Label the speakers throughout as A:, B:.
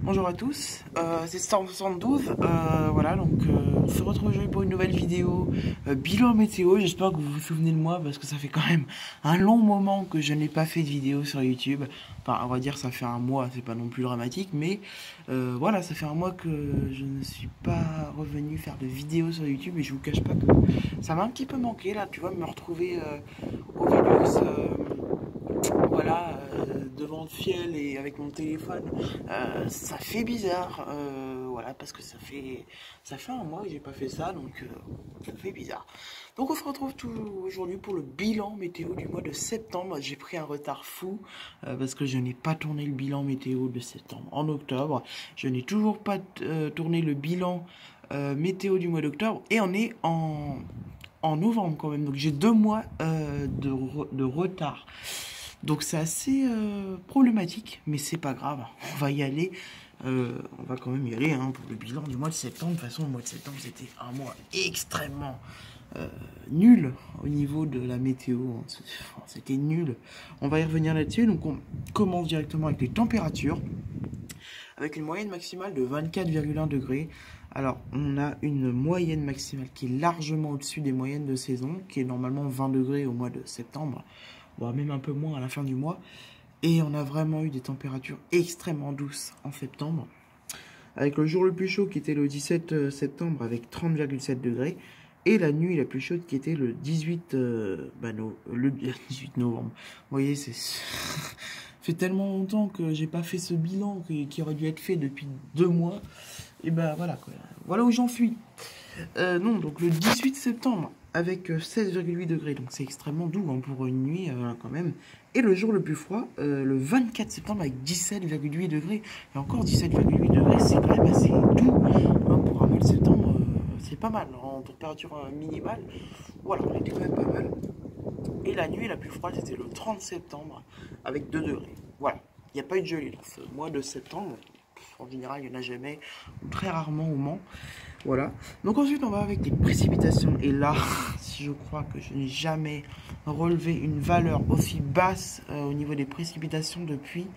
A: Bonjour à tous, c'est Storm72, voilà, donc on se retrouve aujourd'hui pour une nouvelle vidéo bilan météo. J'espère que vous vous souvenez de moi parce que ça fait quand même un long moment que je n'ai pas fait de vidéo sur YouTube. Enfin, on va dire ça fait un mois, c'est pas non plus dramatique, mais voilà, ça fait un mois que je ne suis pas revenu faire de vidéos sur YouTube et je vous cache pas que ça m'a un petit peu manqué là, tu vois, me retrouver au Vénus, voilà, devant le ciel et avec mon téléphone, ça fait bizarre, voilà, parce que ça fait un mois que j'ai pas fait ça, donc ça fait bizarre. Donc on se retrouve aujourd'hui pour le bilan météo du mois de septembre. J'ai pris un retard fou parce que je n'ai pas tourné le bilan météo de septembre en octobre. Je n'ai toujours pas tourné le bilan météo du mois d'octobre et on est en novembre quand même, donc j'ai 2 mois de retard. Donc c'est assez problématique, mais c'est pas grave, on va y aller, on va quand même y aller hein, pour le bilan du mois de septembre. De toute façon, le mois de septembre c'était un mois extrêmement nul au niveau de la météo, c'était nul. On va y revenir là-dessus, donc on commence directement avec les températures, avec une moyenne maximale de 24,1 degrés. Alors, on a une moyenne maximale qui est largement au-dessus des moyennes de saison, qui est normalement 20 degrés au mois de septembre, voire même un peu moins à la fin du mois. Et on a vraiment eu des températures extrêmement douces en septembre, avec le jour le plus chaud qui était le 17 septembre avec 30,7 degrés, et la nuit la plus chaude qui était le 18, le 18 novembre. Vous voyez, c'est... fait tellement longtemps que j'ai pas fait ce bilan qui aurait dû être fait depuis 2 mois. Et ben voilà quoi. Voilà où j'en suis. Non, donc le 18 septembre avec 16,8 degrés, donc c'est extrêmement doux hein, pour une nuit quand même. Et le jour le plus froid, le 24 septembre avec 17,8 degrés. Et encore 17,8 degrés, c'est quand même assez doux hein, pour un mois de septembre. C'est pas mal en température minimale. Voilà, on était quand même pas mal. Et la nuit la plus froide, c'était le 30 septembre avec 2 degrés. Voilà, il n'y a pas eu de gelée dans ce mois de septembre. En général, il n'y en a jamais, ou très rarement au Mans. Voilà. Donc ensuite, on va avec des précipitations. Et là, si je crois que je n'ai jamais relevé une valeur aussi basse au niveau des précipitations depuis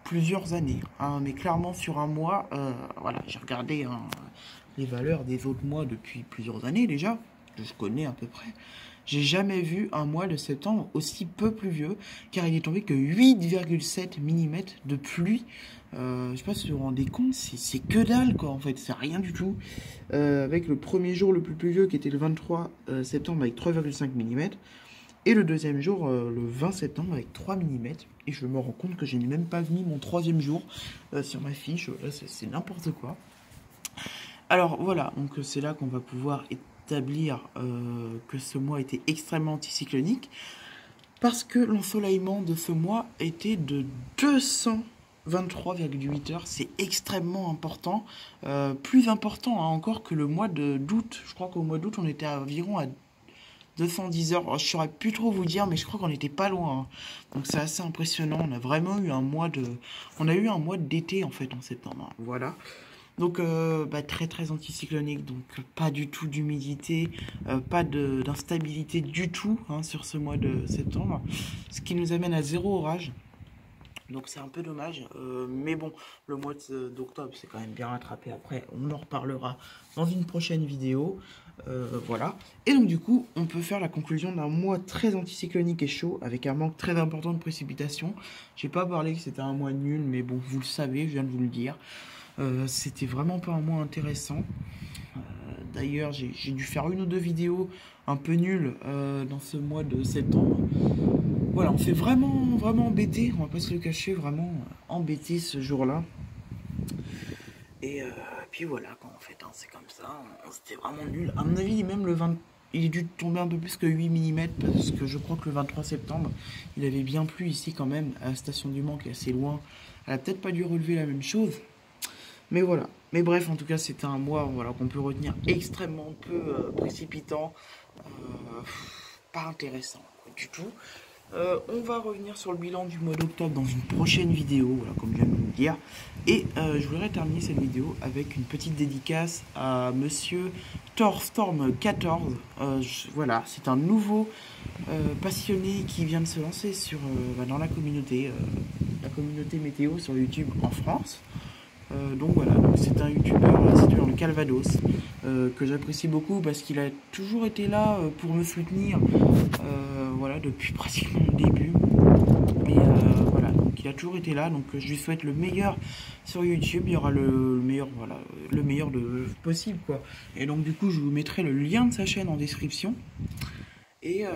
A: plusieurs années. Hein. Mais clairement, sur un mois, voilà, j'ai regardé hein, les valeurs des autres mois depuis plusieurs années déjà. Je connais à peu près. J'ai jamais vu un mois de septembre aussi peu pluvieux, car il est tombé que 8,7 mm de pluie. Je sais pas si vous vous rendez compte, c'est que dalle quoi en fait, c'est rien du tout. Avec le premier jour le plus pluvieux qui était le 23 septembre avec 3,5 mm, et le deuxième jour le 20 septembre avec 3 mm. Et je me rends compte que je n'ai même pas mis mon 3e jour sur ma fiche, là c'est n'importe quoi. Alors voilà, donc c'est là qu'on va pouvoir établir que ce mois était extrêmement anticyclonique, parce que l'ensoleillement de ce mois était de 223,8 heures. C'est extrêmement important, plus important hein, encore que le mois d'août. Je crois qu'au mois d'août on était environ à 210 heures. Alors, je saurais plus trop vous dire, mais je crois qu'on n'était pas loin hein. Donc c'est assez impressionnant. On a vraiment eu un mois d'été en fait en septembre hein. Voilà. Donc très très anticyclonique, donc pas du tout d'humidité, pas d'instabilité du tout hein, sur ce mois de septembre, ce qui nous amène à 0 orage. Donc c'est un peu dommage, mais bon, le mois d'octobre c'est quand même bien rattrapé. Après on en reparlera dans une prochaine vidéo, voilà. Et donc du coup on peut faire la conclusion d'un mois très anticyclonique et chaud, avec un manque très important de précipitations. J'ai pas parlé que c'était un mois nul, mais bon vous le savez, je viens de vous le dire. C'était vraiment pas un mois intéressant. D'ailleurs, j'ai dû faire 1 ou 2 vidéos un peu nulles dans ce mois de septembre. Voilà, on s'est vraiment embêté, on va pas se le cacher, vraiment embêté ce jour-là. Et puis voilà, quoi, en fait, hein, c'est comme ça, c'était vraiment nul. À mon avis, même le 20, il est dû tomber un peu plus que 8 mm, parce que je crois que le 23 septembre, il avait bien plu ici quand même, à la station du Mans, qui est assez loin. Elle a peut-être pas dû relever la même chose. Mais voilà, mais bref, en tout cas, c'était un mois voilà, qu'on peut retenir extrêmement peu précipitant, pas intéressant du tout. On va revenir sur le bilan du mois d'octobre dans une prochaine vidéo, voilà, comme je viens de vous le dire. Et je voudrais terminer cette vidéo avec une petite dédicace à monsieur Thorstorm14. Voilà, c'est un nouveau passionné qui vient de se lancer sur, dans la communauté météo sur YouTube en France. Donc voilà, c'est un youtubeur situé dans le Calvados que j'apprécie beaucoup parce qu'il a toujours été là pour me soutenir voilà, depuis pratiquement le début. Et voilà, donc il a toujours été là, donc je lui souhaite le meilleur sur YouTube. Il y aura le meilleur, voilà, le meilleur possible quoi. Et donc du coup je vous mettrai le lien de sa chaîne en description. Et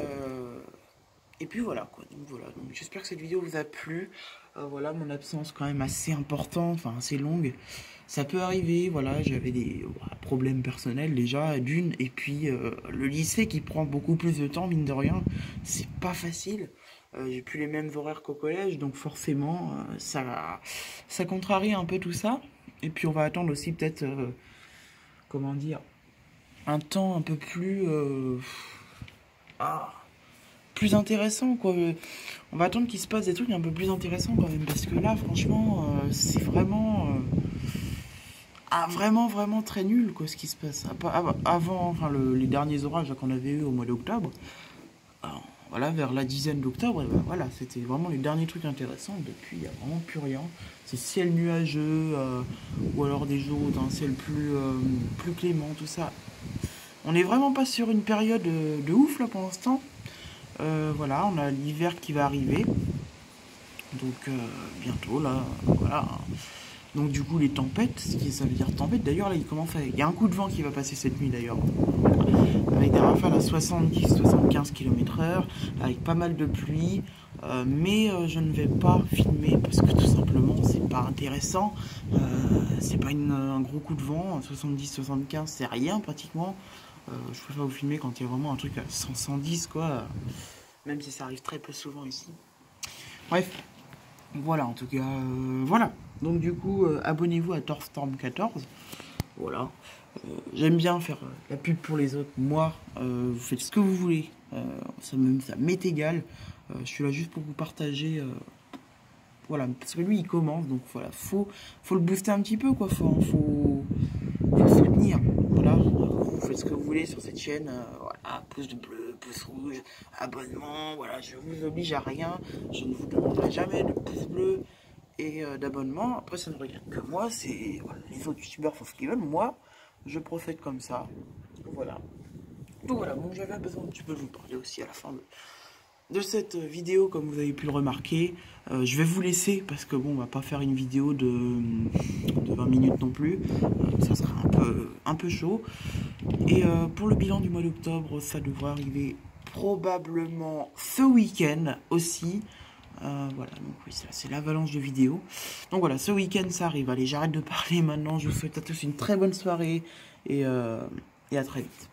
A: puis voilà quoi, donc voilà, donc j'espère que cette vidéo vous a plu. Voilà, mon absence quand même assez importante, enfin assez longue. Ça peut arriver, voilà, j'avais des problèmes personnels déjà, d'une, et puis le lycée qui prend beaucoup plus de temps, mine de rien, c'est pas facile. J'ai plus les mêmes horaires qu'au collège, donc forcément, ça contrarie un peu tout ça. Et puis on va attendre aussi peut-être, comment dire, un temps un peu plus... plus intéressant quoi. On va attendre qu'il se passe des trucs un peu plus intéressants quand même, parce que là franchement c'est vraiment vraiment très nul quoi ce qui se passe avant, enfin les derniers orages qu'on avait eu au mois d'octobre. Voilà, vers la dizaine d'octobre, ben, voilà, c'était vraiment les derniers trucs intéressants. Depuis, il n'y a vraiment plus rien. C'est ciel nuageux, ou alors des jours d'un ciel plus clément, tout ça. On n'est vraiment pas sur une période de ouf là pour l'instant. Voilà, on a l'hiver qui va arriver. Donc bientôt là, voilà. Donc du coup les tempêtes, ça veut dire tempête. D'ailleurs là il y a un coup de vent qui va passer cette nuit d'ailleurs. Avec des rafales à 70-75 km/h, avec pas mal de pluie. Mais je ne vais pas filmer parce que tout simplement c'est pas intéressant. C'est pas un gros coup de vent, 70-75 c'est rien pratiquement. Je préfère vous filmer quand il y a vraiment un truc à 100-110 quoi. Même si ça arrive très peu souvent ici. Bref, voilà en tout cas, voilà. Donc du coup, abonnez-vous à Thorstorm14. Voilà. J'aime bien faire la pub pour les autres. Moi, vous faites ce que vous voulez. Ça m'est égal. Je suis là juste pour vous partager. Voilà, parce que lui, il commence. Donc voilà, faut le booster un petit peu, quoi. Faut le soutenir. Voilà. Vous faites ce que vous voulez sur cette chaîne. Voilà, pouce bleu, pouce rouge, abonnement. Voilà, je vous oblige à rien. Je ne vous demanderai jamais de pouce bleu et d'abonnement. Après, ça ne regarde que moi. C'est voilà, les autres youtubeurs font ce qu'ils veulent. Moi, je procède comme ça. Voilà. Donc voilà, bon, j'avais besoin un petit peu de vous parler aussi à la fin de cette vidéo, comme vous avez pu le remarquer. Je vais vous laisser parce que bon, on va pas faire une vidéo de 20 minutes non plus. Ça sera un peu chaud. Et pour le bilan du mois d'octobre, ça devrait arriver probablement ce week-end aussi. Voilà, donc oui, c'est l'avalanche de vidéos. Donc voilà, ce week-end ça arrive. Allez, j'arrête de parler maintenant. Je vous souhaite à tous une très bonne soirée et à très vite.